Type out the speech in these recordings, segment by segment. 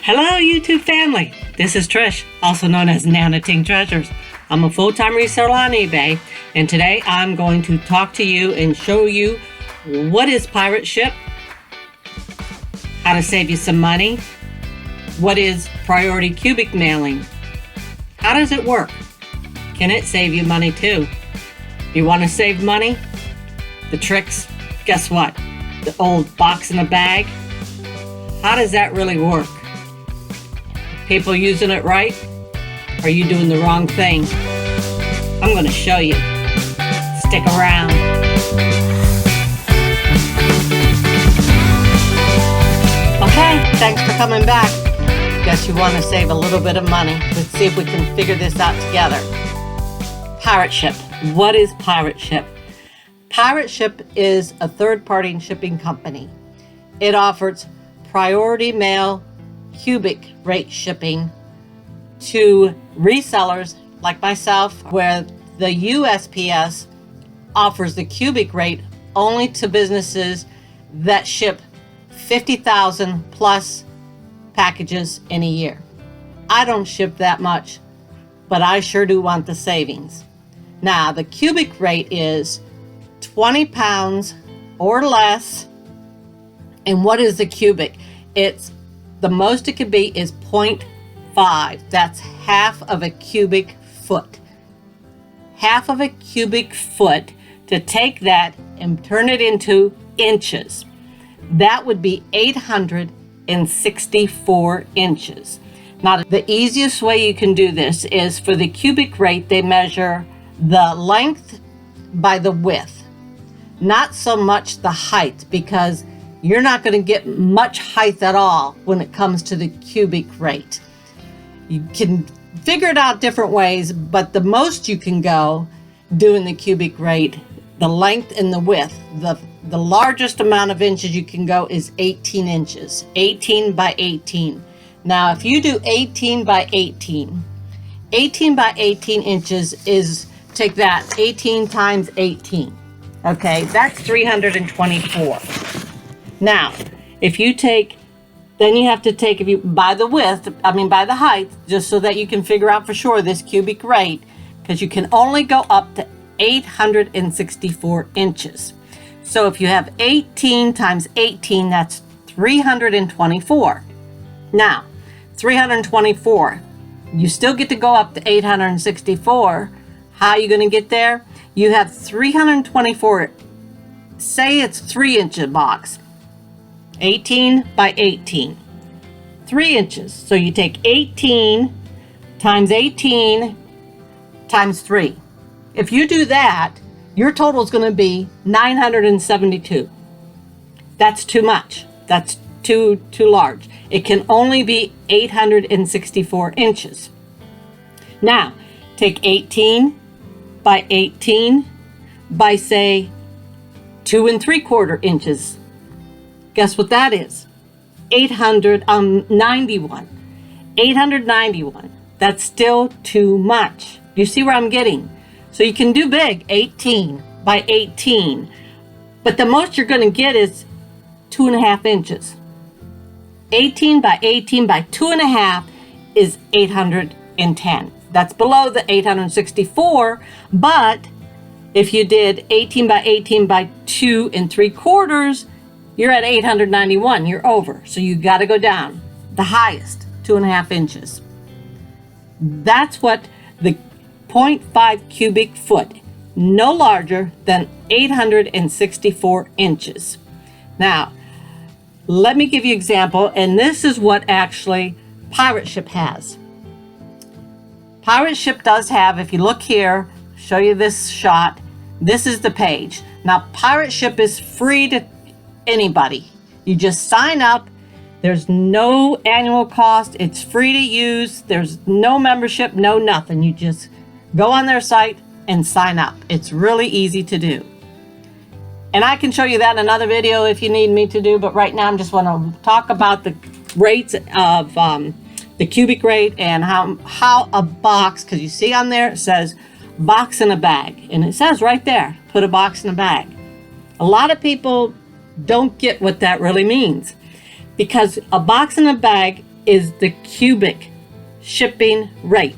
Hello YouTube family, this is Trish, also known as Nana Tink Treasures. I'm a full-time reseller on eBay, and today I'm going to talk to you and show you what is pirate ship, how to save you some money, what is priority cubic mailing, how does it work, can it save you money too? If you want to save money, the tricks, guess what? The old box in a bag, how does that really work? People using it right? Are you doing the wrong thing? I'm going to show you. Stick around. Okay, thanks for coming back. Guess you want to save a little bit of money. Let's see if we can figure this out together. Pirate ship. What is pirate ship? Pirate ship is a third-party shipping company. It offers priority mail cubic rate shipping to resellers like myself, where the USPS offers the cubic rate only to businesses that ship 50,000 plus packages in a year. I don't ship that much, but I sure do want the savings. Now, the cubic rate is 20 pounds or less. And what is the cubic? The most it could be is 0.5. That's half of a cubic foot. Half of a cubic foot. To take that and turn it into inches, that would be 864 inches. Now, the easiest way you can do this is for the cubic rate, they measure the length by the width, not so much the height, because you're not going to get much height at all when it comes to the cubic rate. You can figure it out different ways, but the most you can go doing the cubic rate, the length and the width, the largest amount of inches you can go is 18 inches, 18 by 18. Now, if you do 18 by 18, 18 by 18 inches is, take that, 18 times 18. Okay, that's 324. Now, if you take, then you have to take, if you by the width, by the height, just so that you can figure out for sure this cubic rate, because you can only go up to 864 inches. So if you have 18 times 18, that's 324. Now, 324, you still get to go up to 864. How are you going to get there? You have 324, say it's 3-inch box. 18 by 18, 3 inches. So you take 18 times 18 times 3. If you do that, your total is going to be 972. That's too much. That's too large. It can only be 864 inches. Now, take 18 by 18 by, say, 2 3/4 inches. Guess what that is? 891. 891. That's still too much. You see where I'm getting? So you can do big, 18 by 18. But the most you're going to get is 2.5 inches. 18 by 18 by 2.5 is 810. That's below the 864. But if you did 18 by 18 by 2 3/4, you're at 891, you're over. So you got to go down the highest, 2.5 inches. That's what the 0.5 cubic foot, no larger than 864 inches. Now, let me give you an example, and this is what actually pirate ship has. Pirate ship does have, if you look here, show you this shot, this is the page. Now, pirate ship is free to anybody. You just sign up. There's no annual cost. It's free to use. There's no membership, no nothing. You just go on their site and sign up. It's really easy to do. And I can show you that in another video if you need me to do, but right now I'm just want to talk about the rates of the cubic rate and how a box, because you see on there it says box in a bag, and it says right there, put a box in a bag. A lot of people don't get what that really means, because a box in a bag is the cubic shipping rate.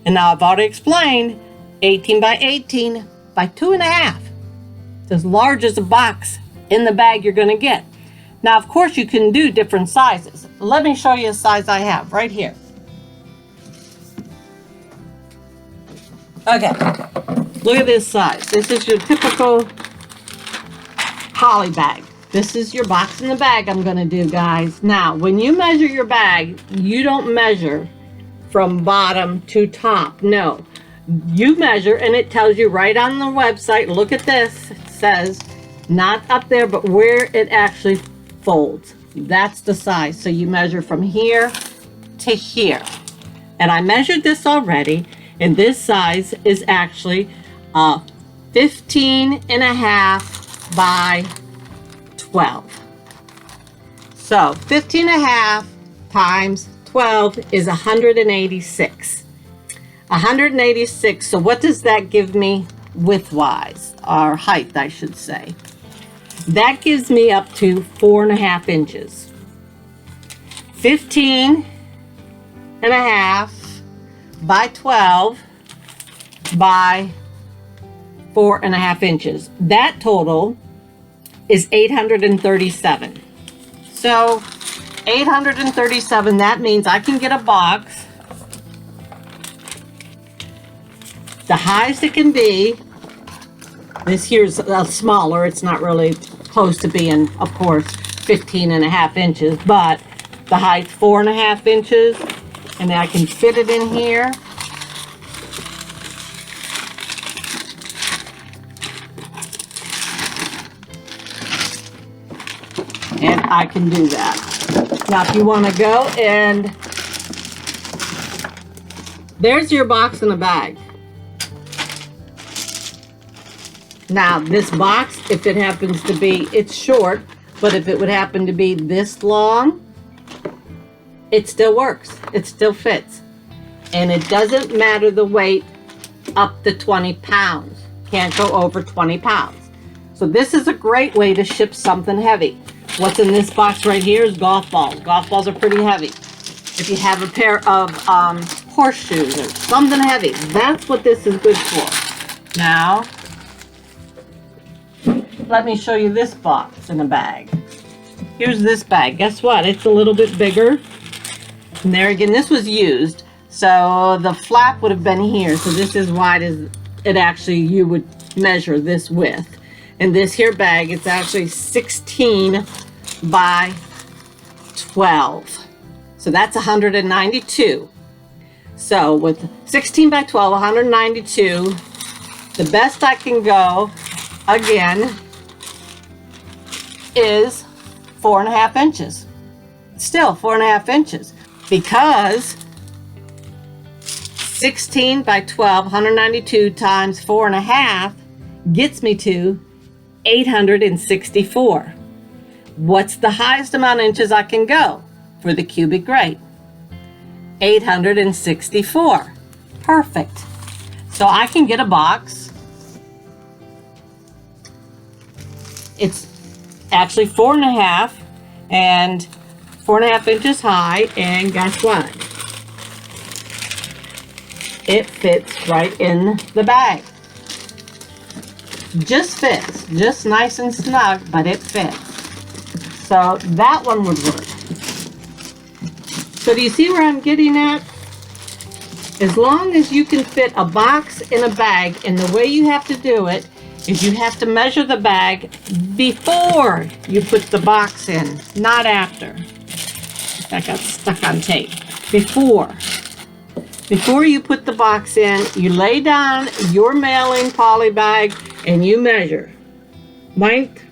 And now I've already explained 18 by 18 by 2.5. It's as large as a box in the bag you're going to get. Now, of course, you can do different sizes. Let me show you a size I have right here. Okay, look at this size. This is your typical poly bag. This is your box in the bag I'm going to do, guys. Now, when you measure your bag, you don't measure from bottom to top. No, you measure and it tells you right on the website. Look at this. It says not up there, but where it actually folds. That's the size. So you measure from here to here. And I measured this already, and this size is actually 15.5 by 12. So 15.5 times 12 is 186. 186. So what does that give me width-wise, or height, I should say? That gives me up to 4.5 inches. 15.5 by 12 by 4.5 inches. That total is 837. So 837, that means I can get a box. The highest it can be, this here's smaller, it's not really close to being, of course, 15.5 inches, but the height's 4.5 inches, and I can fit it in here. And I can do that. Now, if you want to go and there's your box in a bag. Now, this box, if it happens to be, it's short, but if it would happen to be this long, it still works. It still fits. And it doesn't matter the weight up to 20 pounds. Can't go over 20 pounds. So this is a great way to ship something heavy. What's in this box right here is golf balls. Golf balls are pretty heavy. If you have a pair of horseshoes or something heavy, that's what this is good for. Now, let me show you this box in a bag. Here's this bag. Guess what? It's a little bit bigger. And there again, this was used. So the flap would have been here. So this is wide as it actually, you would measure this width. And this here bag, it's actually 16 by 12. So that's 192. So with 16 by 12, 192, the best I can go, again, is 4.5 inches. Still 4.5 inches, because 16 by 12, 192 times 4.5 gets me to 864. What's the highest amount of inches I can go for the cubic rate? 864. Perfect. So I can get a box. It's actually 4.5 and 4.5 inches high, and guess what? It fits right in the bag. Just fits, just nice and snug, but it fits. So that one would work. So do you see where I'm getting at? As long as you can fit a box in a bag, and the way you have to do it is you have to measure the bag before you put the box in, not after. That got stuck on tape. Before you put the box in, you lay down your mailing poly bag and you measure length,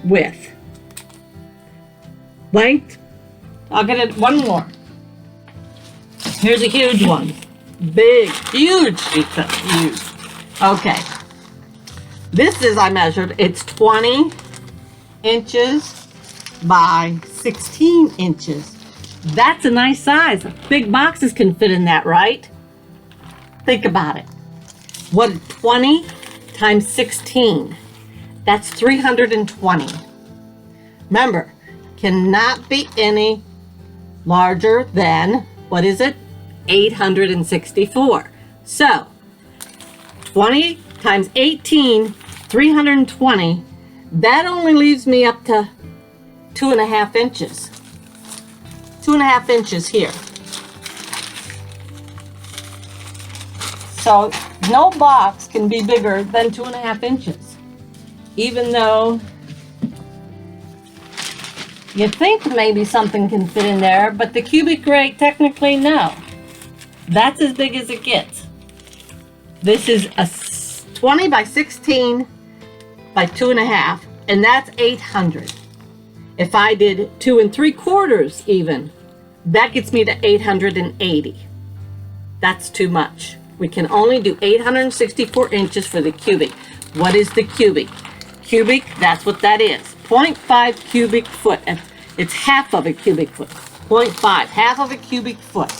width. Length, I'll get it one more. Here's a huge one. Big, huge, huge. Okay. This is, I measured, it's 20 inches by 16 inches. That's a nice size. Big boxes can fit in that, right? Think about it. What, 20 times 16? That's 320. Remember, cannot be any larger than, what is it? 864. So 20 times 18, 320. That only leaves me up to 2.5 inches. 2.5 inches here. So no box can be bigger than 2.5 inches. Even though you think maybe something can fit in there, but the cubic rate, technically, no. That's as big as it gets. This is a 20 by 16 by 2.5, and that's 800. If I did 2 3/4 even, that gets me to 880. That's too much. We can only do 864 inches for the cubic. What is the cubic? Cubic, that's what that is. 0.5 cubic foot. It's half of a cubic foot. 0.5, half of a cubic foot.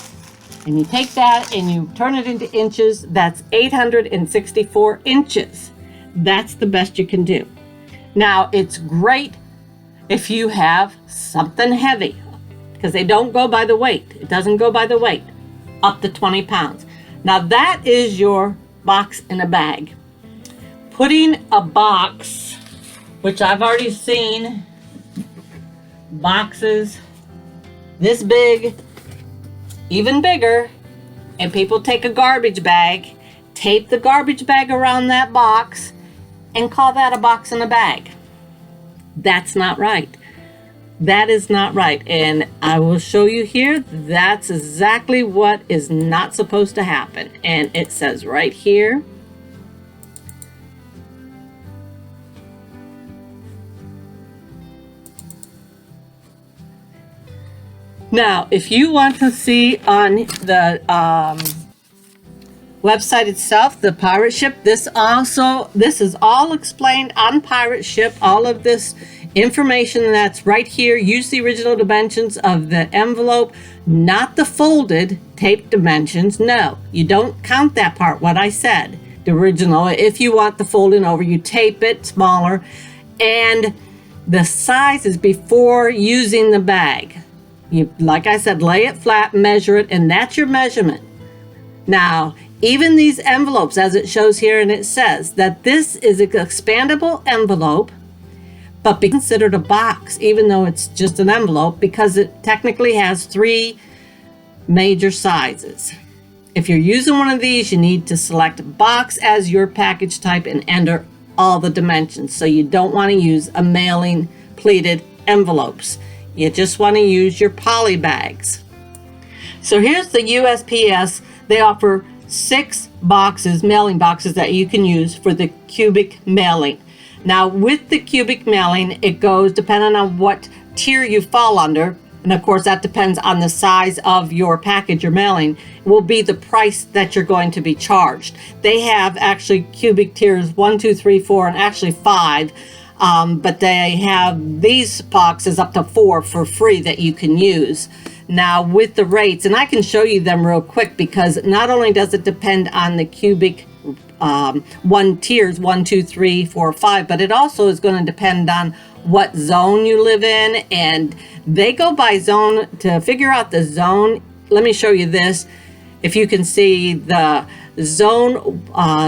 And you take that and you turn it into inches. That's 864 inches. That's the best you can do. Now, it's great if you have something heavy, because they don't go by the weight. It doesn't go by the weight, up to 20 pounds. Now, that is your box in a bag. Putting a box, which I've already seen boxes this big, even bigger, and people take a garbage bag, tape the garbage bag around that box, and call that a box in a bag. That's not right. That is not right. And I will show you here, that's exactly what is not supposed to happen. And it says right here, now, if you want to see on the website itself, the pirate ship, this is all explained on pirate ship. All of this information that's right here. Use the original dimensions of the envelope, not the folded tape dimensions. No, you don't count that part, what I said. The original, if you want the folding over, you tape it smaller. And the size is before using the bag. You, like I said, lay it flat, measure it, and that's your measurement. Now, even these envelopes, as it shows here, and it says that this is an expandable envelope, but be considered a box, even though it's just an envelope, because it technically has 3 major sizes. If you're using one of these, you need to select box as your package type and enter all the dimensions. So you don't want to use a mailing pleated envelopes. You just want to use your poly bags. So here's the USPS. They offer 6 boxes, mailing boxes, that you can use for the cubic mailing. Now, with the cubic mailing, it goes depending on what tier you fall under. And of course, that depends on the size of your package you're mailing, will be the price that you're going to be charged. They have actually cubic tiers 1, 2, 3, 4, and actually 5. But they have these boxes up to 4 for free that you can use. Now, with the rates, and I can show you them real quick, because not only does it depend on the cubic tiers 1, 2, 3, 4, 5, but it also is going to depend on what zone you live in, and they go by zone. To figure out the zone, let me show you this. If you can see the zone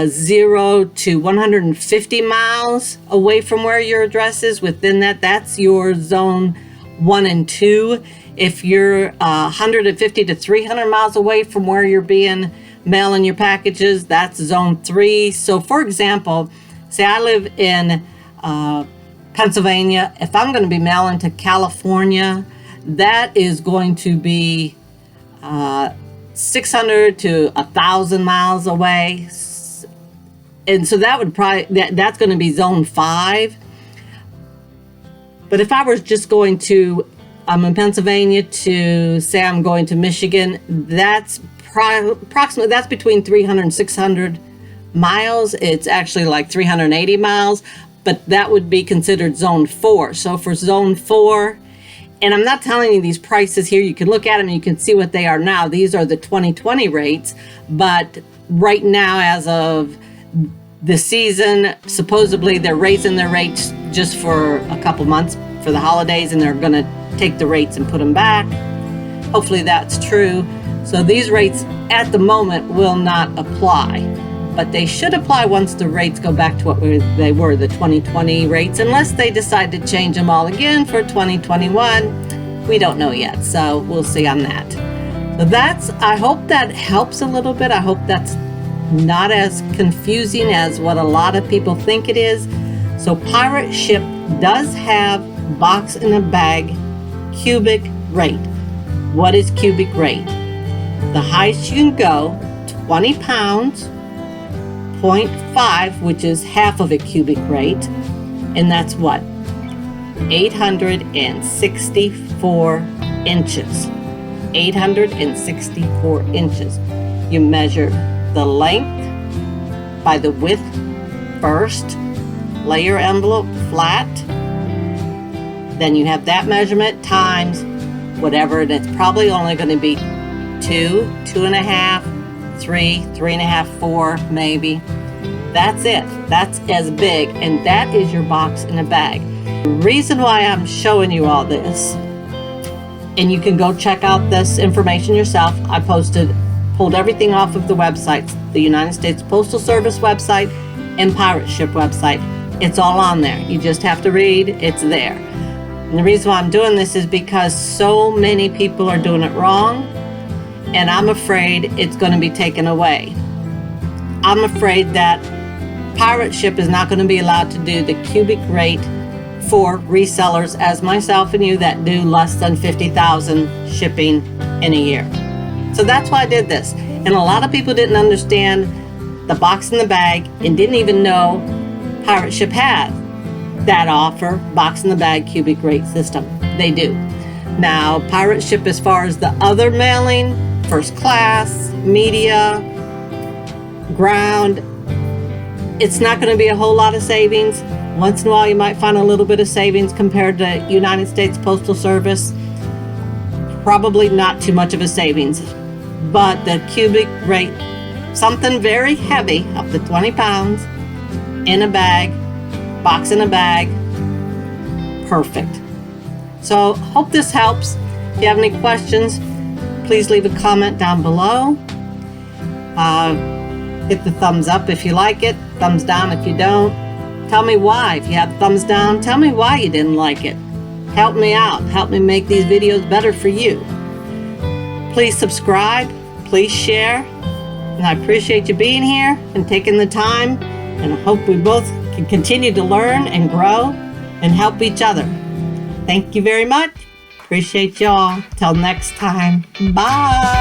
0 to 150 miles away from where your address is, within that, that's your zone 1 and 2. If you're 150 to 300 miles away from where you're being mailing your packages, that's zone 3. So for example, say I live in Pennsylvania. If I'm going to be mailing to California, that is going to be 600 to 1,000 miles away. And so that would probably, that's going to be zone 5. But if I was just going to, I'm in Pennsylvania, to say I'm going to Michigan, that's approximately, that's between 300 and 600 miles. It's actually like 380 miles, but that would be considered zone 4. So for zone 4, and I'm not telling you these prices here, you can look at them and you can see what they are now. These are the 2020 rates, but right now, as of the season, supposedly they're raising their rates just for a couple months for the holidays, and they're going to take the rates and put them back. hopefully that's true. So these rates at the moment will not apply, but they should apply once the rates go back to what they were, the 2020 rates, unless they decide to change them all again for 2021. We don't know yet, so we'll see on that. So I hope that helps a little bit. I hope that's not as confusing as what a lot of people think it is. So Pirate Ship does have box in a bag cubic rate. What is cubic rate? The highest you can go, 20 pounds, 0.5, which is half of a cubic rate, and that's what? 864 inches. 864 inches. You measure the length by the width first, lay your envelope flat, then you have that measurement times whatever, and it's probably only going to be 2, 2.5, 3, 3.5, 4 maybe. That's it. That's as big, and that is your box in a bag. The reason why I'm showing you all this, and you can go check out this information yourself. I pulled everything off of the websites, the United States Postal Service website and Pirate Ship website. It's all on there. You just have to read. It's there. And the reason why I'm doing this is because so many people are doing it wrong, and I'm afraid it's going to be taken away. I'm afraid that Pirate Ship is not going to be allowed to do the cubic rate for resellers as myself and you that do less than 50,000 shipping in a year. So that's why I did this. And a lot of people didn't understand the box in the bag and didn't even know Pirate Ship had that offer, box in the bag cubic rate system. They do. Now, Pirate Ship, as far as the other mailing, first class, media, ground, it's not going to be a whole lot of savings. Once in a while you might find a little bit of savings compared to United States Postal Service. Probably not too much of a savings. But the cubic rate, something very heavy, up to 20 pounds, in a bag, box in a bag, perfect. So hope this helps. If you have any questions, please leave a comment down below. Hit the thumbs up if you like it, thumbs down if you don't. Tell me why. If you have thumbs down, tell me why you didn't like it. Help me out. Help me make these videos better for you. Please subscribe. Please share. And I appreciate you being here and taking the time. And I hope we both can continue to learn and grow and help each other. Thank you very much. Appreciate y'all. Till next time. Bye.